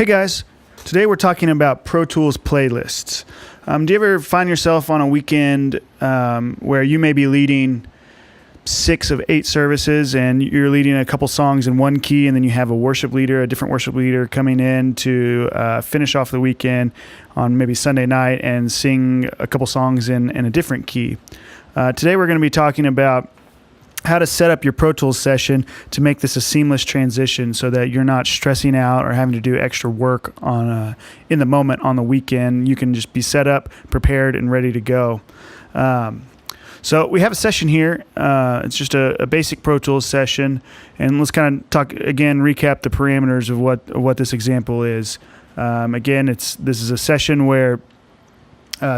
Hey guys, today we're talking about ProTools playlists. Do you ever find yourself on a weekend where you may be leading 6 of 8 services and you're leading a couple songs in one key, and then you have a different worship leader coming in to finish off the weekend on maybe Sunday night and sing a couple songs in a different key? Today we're going to be talking about how to set up your Pro Tools session to make this a seamless transition so that you're not stressing out or having to do extra work in the moment on the weekend. You can just be set up, prepared, and ready to go. So we have a session here. It's just a basic Pro Tools session, and let's kind of recap the parameters of what this example is. This is a session where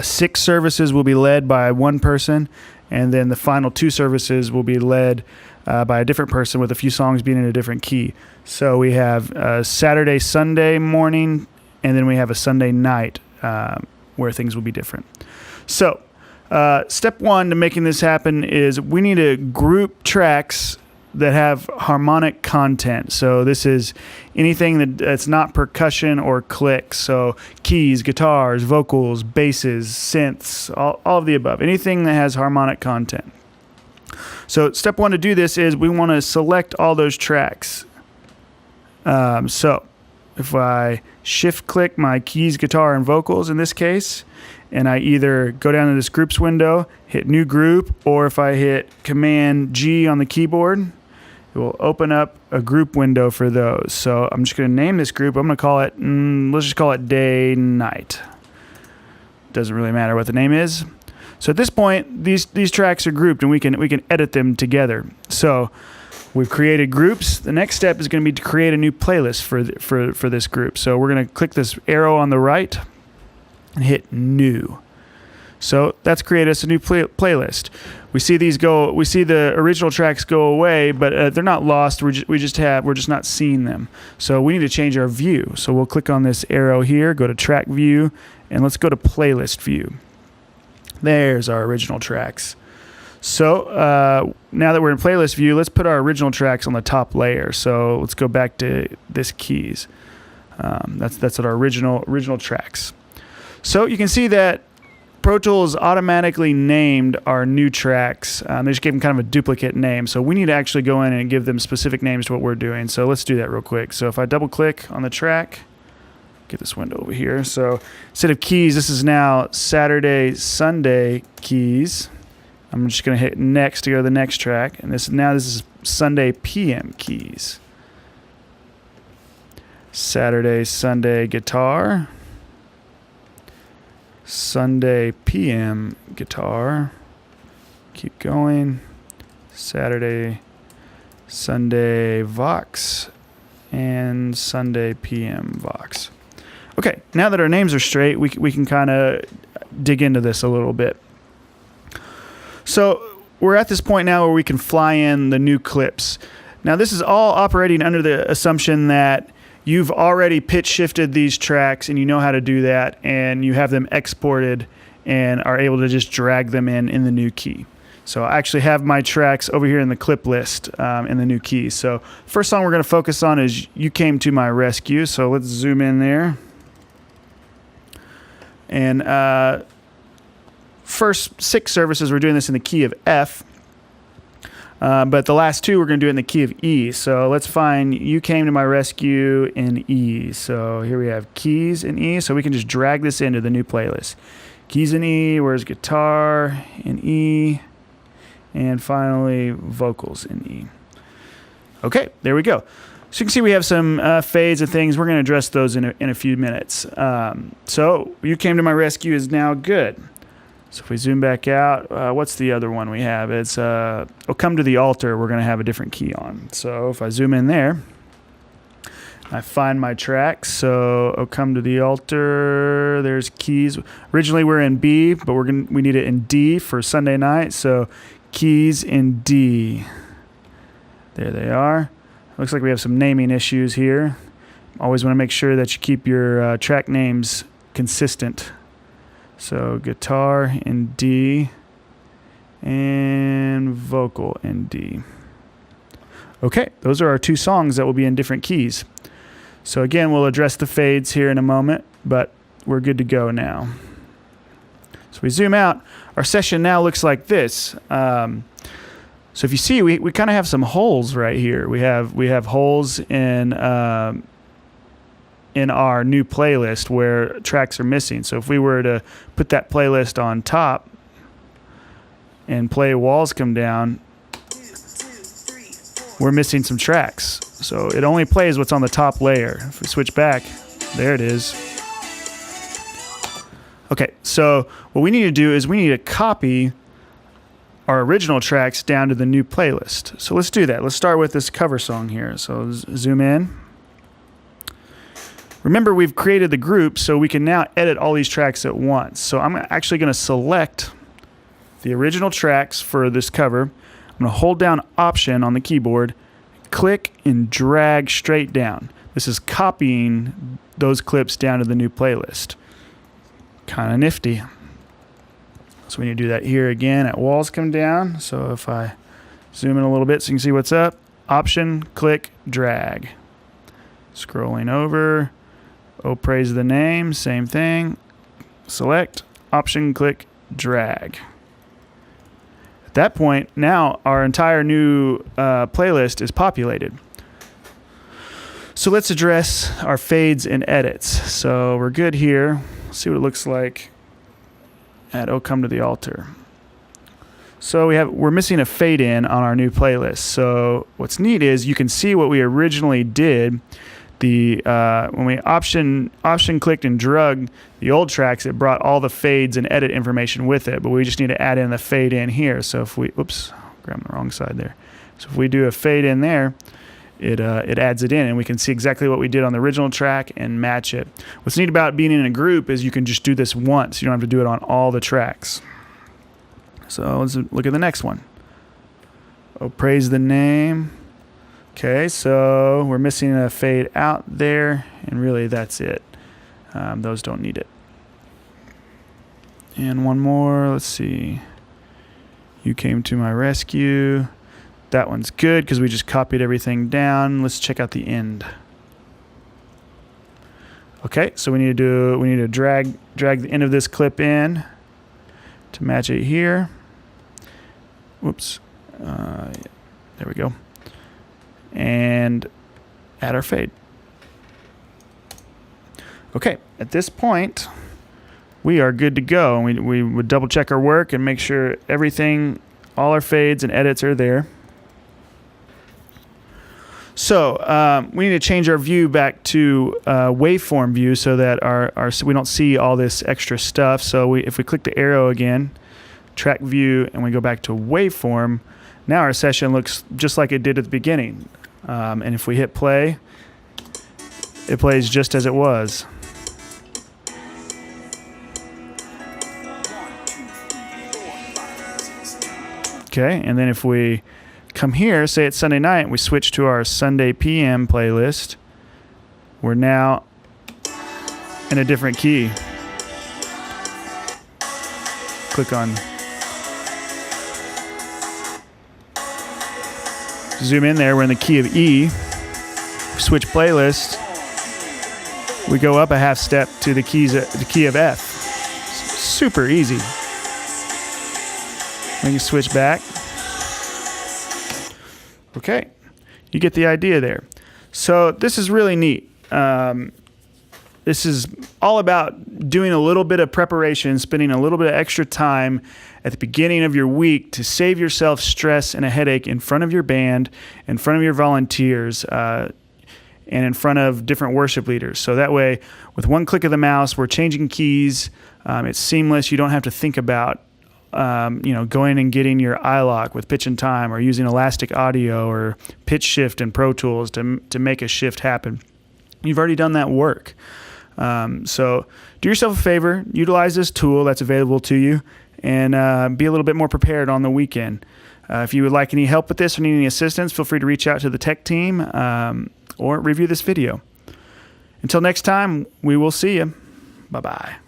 6 services will be led by one person, and then the final 2 services will be led by a different person with a few songs being in a different key. So we have Saturday, Sunday morning, and then we have a Sunday night where things will be different. So step 1 to making this happen is we need to group tracks that have harmonic content. So this is anything that's not percussion or clicks. So keys, guitars, vocals, basses, synths, all of the above. Anything that has harmonic content. So step 1 to do this is we want to select all those tracks. So if I shift click my keys, guitar, and vocals in this case, and I either go down to this groups window, hit new group, or if I hit Command G on the keyboard, it will open up a group window for those. So I'm just going to name this group. I'm going to call it, let's just call it day, night. Doesn't really matter what the name is. So at this point, these tracks are grouped and we can edit them together. So we've created groups. The next step is going to be to create a new playlist for this group. So we're going to click this arrow on the right and hit new. So that's created us a new playlist. We see the original tracks go away, but they're not lost. We're just not seeing them. So we need to change our view. So we'll click on this arrow here, go to track view, and let's go to playlist view. There's our original tracks. So now that we're in playlist view, let's put our original tracks on the top layer. So let's go back to this keys. That's our original tracks. So you can see that Pro Tools automatically named our new tracks. They just gave them kind of a duplicate name. So we need to actually go in and give them specific names to what we're doing. So let's do that real quick. So if I double click on the track, get this window over here. So instead of keys, this is now Saturday, Sunday keys. I'm just going to hit next to go to the next track. And this is Sunday PM keys. Saturday, Sunday guitar. Sunday PM guitar. Keep going. Saturday, Sunday Vox, and Sunday PM Vox. Okay, now that our names are straight, we can kind of dig into this a little bit. So we're at this point now where we can fly in the new clips. Now this is all operating under the assumption that you've already pitch shifted these tracks and you know how to do that, and you have them exported and are able to just drag them in the new key. So I actually have my tracks over here in the clip list in the new key. So first song we're going to focus on is You Came to My Rescue. So let's zoom in there. And first 6 services we're doing this in the key of F. But the last 2 we're going to do it in the key of E. So let's find You Came to My Rescue in E. So here we have keys in E. So we can just drag this into the new playlist. Keys in E, where's guitar in E, and finally vocals in E. Okay, there we go. So you can see we have some fades and things. We're going to address those in a few minutes. So You Came to My Rescue is now good. So if we zoom back out, what's the other one we have? It's Oh Come to the Altar. We're going to have a different key on. So if I zoom in there, I find my tracks. So Oh Come to the Altar, there's keys. Originally we're in B, but we need it in D for Sunday night. So keys in D. There they are. Looks like we have some naming issues here. Always want to make sure that you keep your track names consistent. So guitar in D and vocal in D. Okay, those are our 2 songs that will be in different keys. So again, we'll address the fades here in a moment, but we're good to go now. So we zoom out. Our session now looks like this. So if you see, we kind of have some holes right here. We have holes in our new playlist where tracks are missing. So if we were to put that playlist on top and play Walls Come Down, we're missing some tracks. So it only plays what's on the top layer. If we switch back, there it is. Okay, so what we need to do is we need to copy our original tracks down to the new playlist. So let's do that. Let's start with this cover song here. So zoom in. Remember, we've created the group, so we can now edit all these tracks at once. So I'm actually going to select the original tracks for this cover. I'm going to hold down Option on the keyboard, click and drag straight down. This is copying those clips down to the new playlist. Kind of nifty. So we need to do that here again at Walls Come Down. So if I zoom in a little bit so you can see what's up, Option, click, drag. Scrolling over. Oh, praise the name, same thing. Select, Option, click, drag. At that point, now our entire new playlist is populated. So let's address our fades and edits. So we're good here. Let's see what it looks like at Oh Come to the Altar. So we're missing a fade in on our new playlist. So what's neat is you can see what we originally did. When we option clicked and drug the old tracks, it brought all the fades and edit information with it, but we just need to add in the fade in here. So if we, grabbing the wrong side there. So if we do a fade in there, it adds it in, and we can see exactly what we did on the original track and match it. What's neat about being in a group is you can just do this once. You don't have to do it on all the tracks. So let's look at the next one. Oh, praise the name. Okay, so we're missing a fade out there, and really that's it. Those don't need it. And one more, let's see. You Came to My Rescue. That one's good because we just copied everything down. Let's check out the end. Okay, so we need to drag the end of this clip in to match it here. Whoops. There we go. And add our fade. Okay, at this point, we are good to go. We would double check our work and make sure everything, all our fades and edits are there. So we need to change our view back to waveform view so that we don't see all this extra stuff. So if we click the arrow again, track view, and we go back to waveform, now our session looks just like it did at the beginning. And if we hit play, it plays just as it was. Okay, and then if we come here, say it's Sunday night, we switch to our Sunday PM playlist, we're now in a different key. Click on, zoom in there, we're in the key of E. Switch playlist, we go up a half step to the key of F. Super easy. We can switch back. Okay, you get the idea there. So this is really neat. This is all about doing a little bit of preparation, spending a little bit of extra time at the beginning of your week to save yourself stress and a headache in front of your band, in front of your volunteers, and in front of different worship leaders. So that way, with one click of the mouse, we're changing keys. It's seamless. You don't have to think about going and getting your iLock with pitch and time, or using Elastic Audio or pitch shift in ProTools to make a shift happen. You've already done that work. So do yourself a favor, utilize this tool that's available to you, and be a little bit more prepared on the weekend. If you would like any help with this or need any assistance, feel free to reach out to the tech team or review this video. Until next time, we will see you. Bye-bye.